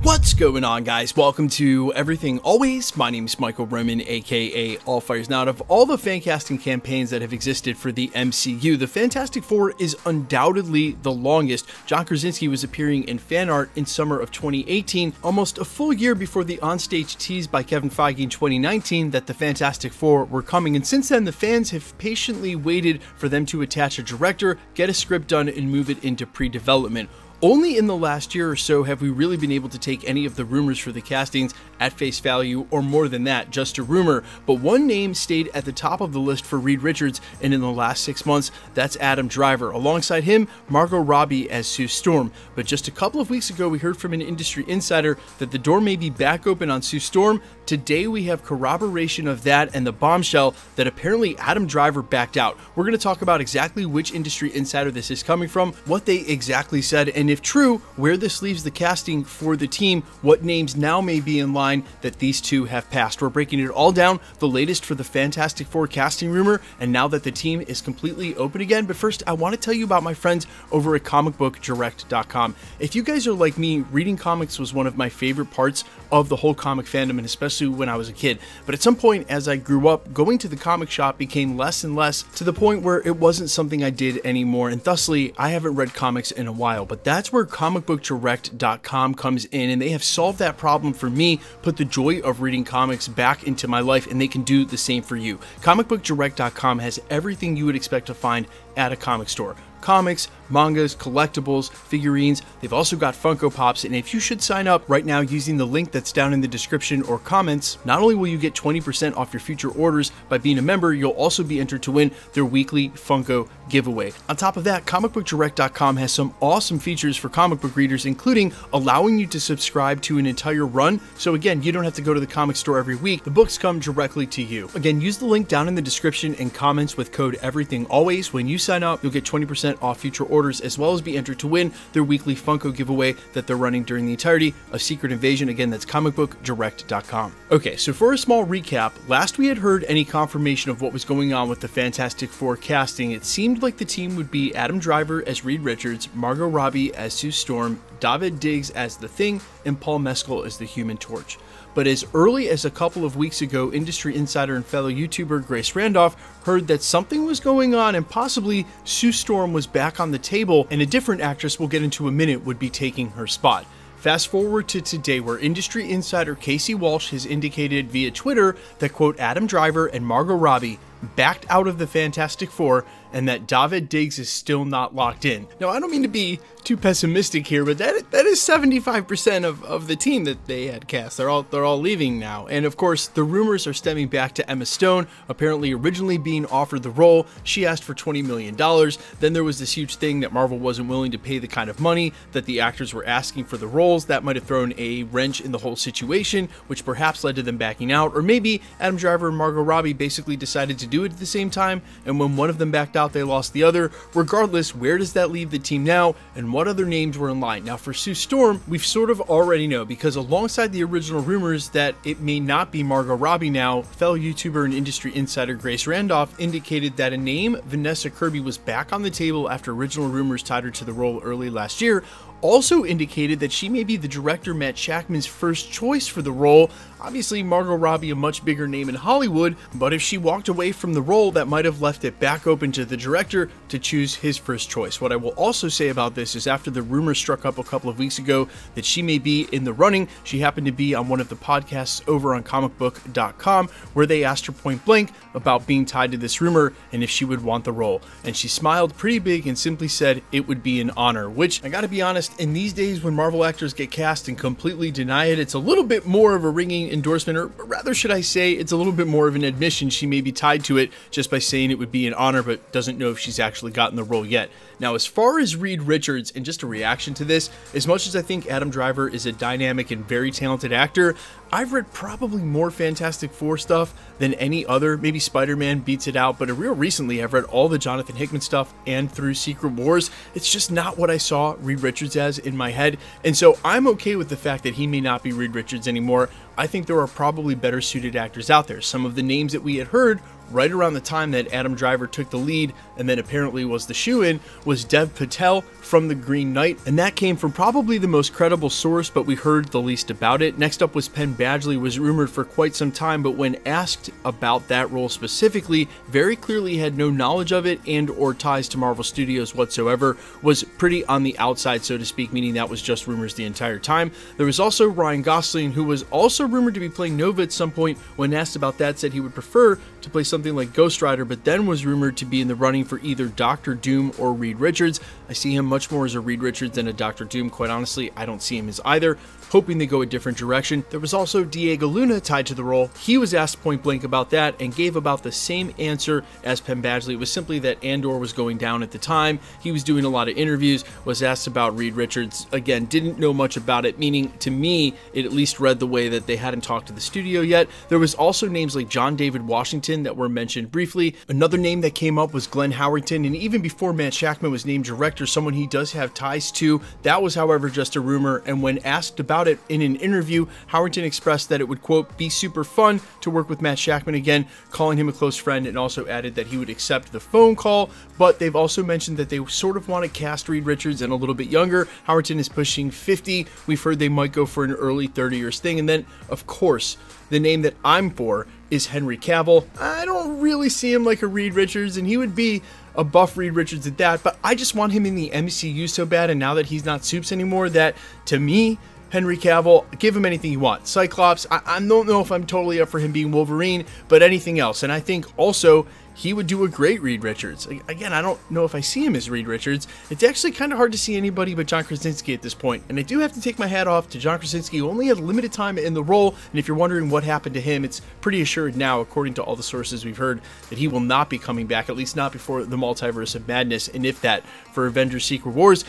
What's going on, guys? Welcome to Everything Always. My name is Michael Roman, aka All Fires Now. Out of all the fan casting campaigns that have existed for the MCU, the Fantastic Four is undoubtedly the longest. John Krasinski was appearing in fan art in summer of 2018, almost a full year before the onstage tease by Kevin Feige in 2019 that the Fantastic Four were coming. And since then, the fans have patiently waited for them to attach a director, get a script done, and move it into pre-development. Only in the last year or so have we really been able to take any of the rumors for the castings at face value, or more than that, just a rumor. But one name stayed at the top of the list for Reed Richards, and in the last 6 months, that's Adam Driver. Alongside him, Margot Robbie as Sue Storm. But just a couple of weeks ago, we heard from an industry insider that the door may be back open on Sue Storm. Today, we have corroboration of that and the bombshell that apparently Adam Driver backed out. We're going to talk about exactly which industry insider this is coming from, what they exactly said, and if true, where this leaves the casting for the team, what names now may be in line that these two have passed. We're breaking it all down, the latest for the Fantastic Four casting rumor, and now that the team is completely open again. But first, I want to tell you about my friends over at comicbookdirect.com. If you guys are like me, reading comics was one of my favorite parts of the whole comic fandom, and especially when I was a kid. But at some point, as I grew up, going to the comic shop became less and less, to the point where it wasn't something I did anymore, and thusly, I haven't read comics in a while. But that's where comicbookdirect.com comes in, and they have solved that problem for me, put the joy of reading comics back into my life, and they can do the same for you. Comicbookdirect.com has everything you would expect to find at a comic store. Comics, mangas, collectibles, figurines. They've also got Funko Pops, and if you should sign up right now using the link that's down in the description or comments, not only will you get 20% off your future orders by being a member, you'll also be entered to win their weekly Funko giveaway. On top of that, comicbookdirect.com has some awesome features for comic book readers, including allowing you to subscribe to an entire run. So again, you don't have to go to the comic store every week. The books come directly to you. Again, use the link down in the description and comments with code EVERYTHINGALWAYS. When you sign up, you'll get 20% off future orders, as well as be entered to win their weekly Funko giveaway that they're running during the entirety of Secret Invasion. Again, that's comicbookdirect.com. Okay, so for a small recap, last we had heard any confirmation of what was going on with the Fantastic Four casting, it seemed like the team would be Adam Driver as Reed Richards, Margot Robbie as Sue Storm, David Diggs as The Thing, and Paul Mescal as the Human Torch. But as early as a couple of weeks ago, industry insider and fellow YouTuber Grace Randolph heard that something was going on, and possibly Sue Storm was back on the table, and a different actress we'll get into a minute would be taking her spot. Fast forward to today, where industry insider Casey Walsh has indicated via Twitter that, quote, Adam Driver and Margot Robbie backed out of the Fantastic Four, and that David Diggs is still not locked in. Now, I don't mean to be too pessimistic here, but that is 75% of the team that they had cast. They're all leaving now. And of course, the rumors are stemming back to Emma Stone, apparently originally being offered the role. She asked for $20 million. Then there was this huge thing that Marvel wasn't willing to pay the kind of money that the actors were asking for the roles. That might have thrown a wrench in the whole situation, which perhaps led to them backing out. Or maybe Adam Driver and Margot Robbie basically decided to do it at the same time, and when one of them backed out, they lost the other. Regardless, where does that leave the team now, and what other names were in line? Now, for Sue Storm, we've sort of already know, because alongside the original rumors that it may not be Margot Robbie now, fellow YouTuber and industry insider Grace Randolph indicated that a name, Vanessa Kirby, was back on the table after original rumors tied her to the role early last year. Also indicated that she may be the director Matt Shakman's first choice for the role. Obviously, Margot Robbie, a much bigger name in Hollywood, but if she walked away from the role, that might have left it back open to the director to choose his first choice. What I will also say about this is, after the rumor struck up a couple of weeks ago that she may be in the running, she happened to be on one of the podcasts over on comicbook.com, where they asked her point blank about being tied to this rumor and if she would want the role. And she smiled pretty big and simply said it would be an honor, which, I gotta be honest, in these days when Marvel actors get cast and completely deny it, it's a little bit more of a ringing endorsement, or rather should I say, it's a little bit more of an admission she may be tied to it just by saying it would be an honor, but doesn't know if she's actually gotten the role yet. Now, as far as Reed Richards, and just a reaction to this, as much as I think Adam Driver is a dynamic and very talented actor, I've read probably more Fantastic Four stuff than any other. Maybe Spider-Man beats it out, but real recently I've read all the Jonathan Hickman stuff and through Secret Wars. It's just not what I saw Reed Richards as in my head, and so I'm okay with the fact that he may not be Reed Richards anymore. I think there are probably better suited actors out there. Some of the names that we had heard right around the time that Adam Driver took the lead and then apparently was the shoo-in, was Dev Patel from the Green Knight, and that came from probably the most credible source, but we heard the least about it. Next up was Penn Badgley, was rumored for quite some time, but when asked about that role specifically, very clearly had no knowledge of it and or ties to Marvel Studios whatsoever, was pretty on the outside, so to speak, meaning that was just rumors the entire time. There was also Ryan Gosling, who was also rumored to be playing Nova at some point. When asked about that, said he would prefer to play something like Ghost Rider, but then was rumored to be in the running for either Doctor Doom or Reed Richards. I see him much more as a Reed Richards than a Doctor Doom. Quite honestly, I don't see him as either, hoping they go a different direction. There was also Diego Luna tied to the role. He was asked point blank about that and gave about the same answer as Penn Badgley. It was simply that Andor was going down at the time. He was doing a lot of interviews, was asked about Reed Richards. Again, didn't know much about it, meaning to me, it at least read the way that they hadn't talked to the studio yet. There was also names like John David Washington that were mentioned briefly. Another name that came up was Glenn Howerton, and even before Matt Shakman was named director, someone he does have ties to. That was, however, just a rumor, and when asked about it in an interview, Howerton expressed that it would, quote, be super fun to work with Matt Shakman again, calling him a close friend, and also added that he would accept the phone call. But they've also mentioned that they sort of want to cast Reed Richards and a little bit younger. Howerton is pushing 50. We've heard they might go for an early 30-years thing. And then, of course, the name that I'm for is Henry Cavill. I don't really see him like a Reed Richards, and he would be a buff Reed Richards at that, but I just want him in the MCU so bad, and now that he's not Supes anymore, that, to me, Henry Cavill, give him anything you want. Cyclops, I don't know if I'm totally up for him being Wolverine, but anything else. And I think also he would do a great Reed Richards. Again, I don't know if I see him as Reed Richards. It's actually kind of hard to see anybody but John Krasinski at this point. And I do have to take my hat off to John Krasinski, who only had limited time in the role. And if you're wondering what happened to him, it's pretty assured now, according to all the sources we've heard, that he will not be coming back, at least not before the Multiverse of Madness, and if that, for Avengers Secret Wars.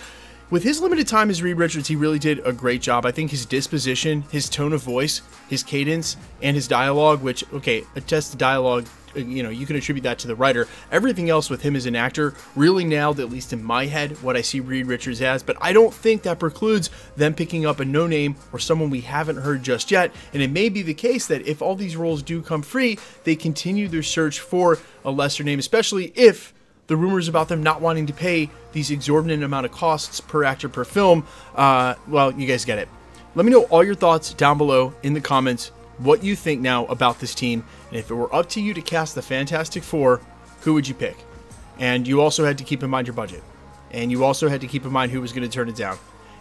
With his limited time as Reed Richards, he really did a great job. I think his disposition, his tone of voice, his cadence, and his dialogue, which, okay, attest to dialogue, you know, you can attribute that to the writer. Everything else with him as an actor really nailed, at least in my head, what I see Reed Richards as, but I don't think that precludes them picking up a no-name or someone we haven't heard just yet, and it may be the case that if all these roles do come free, they continue their search for a lesser name, especially if the rumors about them not wanting to pay these exorbitant amount of costs per actor per film, well, you guys get it. Let me know all your thoughts down below in the comments, what you think now about this team, and if it were up to you to cast the Fantastic Four, who would you pick? And you also had to keep in mind your budget, and you also had to keep in mind who was going to turn it down,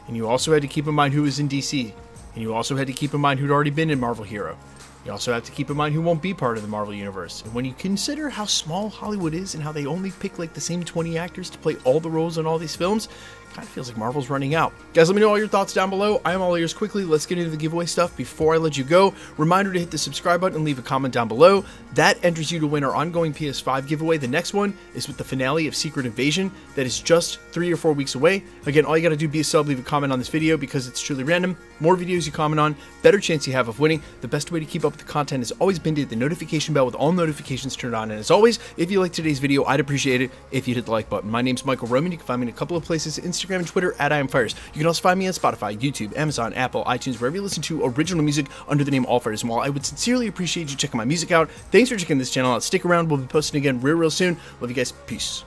and you also had to keep in mind who was in DC, and you also had to keep in mind who'd already been in Marvel Hero. You also have to keep in mind who won't be part of the Marvel Universe. And when you consider how small Hollywood is and how they only pick like the same 20 actors to play all the roles in all these films, it kind of feels like Marvel's running out. Guys, let me know all your thoughts down below. I am all ears. Quickly, let's get into the giveaway stuff before I let you go. Reminder to hit the subscribe button and leave a comment down below. That enters you to win our ongoing PS5 giveaway. The next one is with the finale of Secret Invasion. That is just 3 or 4 weeks away. Again, all you got to do, be a sub, leave a comment on this video because it's truly random. More videos you comment on, better chance you have of winning. The best way to keep up with the content has always been to hit the notification bell with all notifications turned on. And as always, if you liked today's video, I'd appreciate it if you hit the like button. My name's Michael Roman. You can find me in a couple of places, Instagram and Twitter at IamFires. You can also find me on Spotify, YouTube, Amazon, Apple, iTunes, wherever you listen to original music under the name Allfires. And while I would sincerely appreciate you checking my music out, thanks for checking this channel out. Stick around. We'll be posting again real soon. Love you guys. Peace.